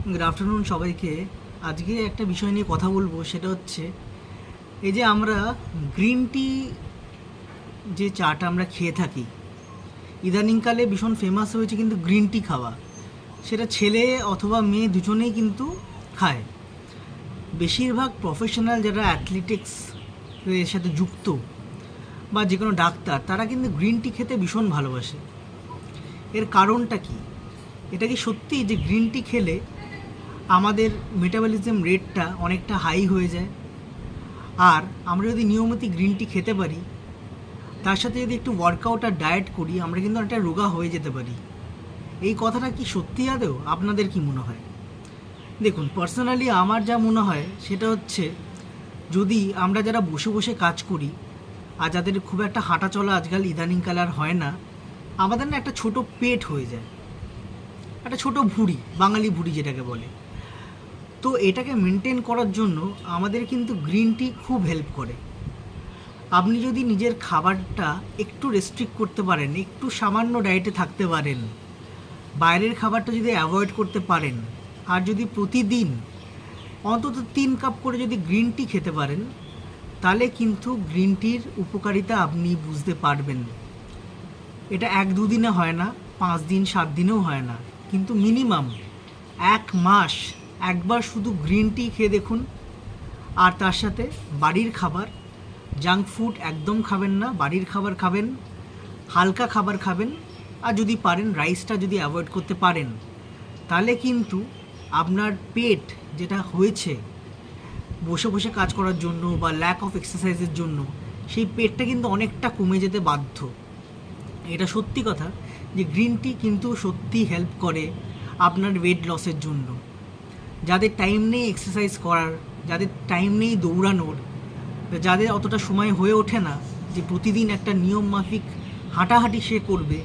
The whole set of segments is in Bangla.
গুড আফটারনুন সবাইকে। আজকে একটা বিষয় নিয়ে কথা বলবো, সেটা হচ্ছে এই যে আমরা গ্রিন টি যে চাটা আমরা খেয়ে থাকি, ইদানিংকালে ভীষণ ফেমাস হয়েছে কিন্তু গ্রিন টি খাওয়া। সেটা ছেলে অথবা মেয়ে দুজনেই কিন্তু খায়। বেশিরভাগ প্রফেশনাল যারা অ্যাথলেটিক্স এর সাথে যুক্ত বা যে কোনো ডাক্তার, তারা কিন্তু গ্রিন টি খেতে ভীষণ ভালোবাসে। এর কারণটা কি? এটা কি সত্যি যে গ্রিন টি খেলে আমাদের মেটাবলিজম রেটটা অনেকটা হাই হয়ে যায়? আর আমরা যদি নিয়মিত গ্রিন টি খেতে পারি, তার সাথে যদি একটু ওয়ার্কআউট আর ডায়েট করি, আমরা কিন্তু অনেকটা রোগা হয়ে যেতে পারি। এই কথাটা কি সত্যি আদৌ? আপনাদের কি মনে হয়? দেখুন, পার্সোনালি আমার যা মনে হয় সেটা হচ্ছে, যদি আমরা যারা বসে বসে কাজ করি আর যাদের খুব একটা হাঁটা চলা আজকাল ইদানিংকাল আর হয় না, আমাদের না একটা ছোট পেট হয়ে যায়, একটা ছোট ভুঁড়ি, বাঙালি ভুঁড়ি যেটাকে বলে। তো এটাকে মেনটেন করার জন্য আমাদের কিন্তু গ্রিন টি খুব হেল্প করে। আপনি যদি নিজের খাবারটা একটু রেস্ট্রিক্ট করতে পারেন, একটু সামান্য ডায়েটে থাকতে পারেন, বাইরের খাবারটা যদি অ্যাভয়েড করতে পারেন, আর যদি প্রতিদিন অন্তত 3 কাপ করে যদি গ্রিন টি খেতে পারেন, তাহলে কিন্তু গ্রিন টির উপকারিতা আপনি বুঝতে পারবেন। এটা 1-2 দিনে হয় না, 5 দিন 7 দিনেও হয় না, কিন্তু মিনিমাম 1 মাস একবার শুধু গ্রিন টি খেয়ে দেখুন। আর তার সাথে বাড়ির খাবার, জাঙ্ক ফুড একদম খাবেন না, বাড়ির খাবার খাবেন, হালকা খাবার খাবেন। আর যদি পারেন রাইসটা যদি অ্যাভয়েড করতে পারেন, তাহলে কিন্তু আপনার পেট যেটা হয়েছে বসে বসে কাজ করার জন্য বা ল্যাক অফ এক্সারসাইজের জন্য, সেই পেটটা কিন্তু অনেকটা কমে যেতে বাধ্য। এটা সত্যি কথা যে গ্রিন টি কিন্তু সত্যি হেল্প করে আপনার ওয়েট লসের জন্য। যাদের টাইম নেই এক্সারসাইজ করার, যাদের টাইম নেই দৌড়ানোর, যাদের অতটা সময় হয়ে ওঠে না যে প্রতিদিন একটা নিয়ম মাফিক হাঁটাহাঁটি সে করবে,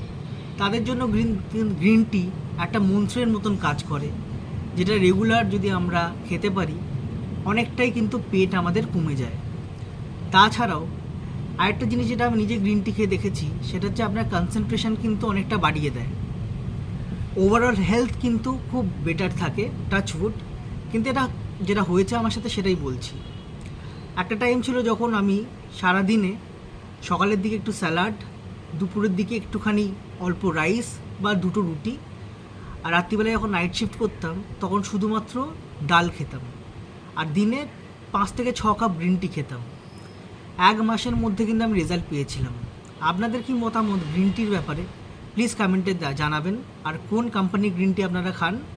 তাদের জন্য গ্রিন টি একটা মন্ত্রের মতন কাজ করে, যেটা রেগুলার যদি আমরা খেতে পারি, অনেকটাই কিন্তু পেট আমাদের কমে যায়। তাছাড়াও আরেকটা জিনিস যেটা আমি নিজে গ্রিন টি খেয়ে দেখেছি, সেটা হচ্ছে আপনার কনসেন্ট্রেশন কিন্তু অনেকটা বাড়িয়ে দেয়। ওভারঅল হেলথ কিন্তু খুব বেটার থাকে, টাচ উড। কিন্তু এটা যেটা হয়েছে আমার সাথে সেটাই বলছি। একটা টাইম ছিল যখন আমি সারাদিনে সকালের দিকে একটু স্যালাড, দুপুরের দিকে একটুখানি অল্প রাইস বা 2টো রুটি, আর রাত্রিবেলায় যখন নাইট শিফট করতাম তখন শুধুমাত্র ডাল খেতাম, আর দিনে 5 থেকে 6 কাপ গ্রিন টি খেতাম। 1 মাসের মধ্যে কিন্তু আমি রেজাল্ট পেয়েছিলাম। আপনাদের কি মতামত গ্রিন টির ব্যাপারে? প্লিজ কমেন্টে জানাবেন। আর কোন কোম্পানির গ্রিন টি আপনারা খান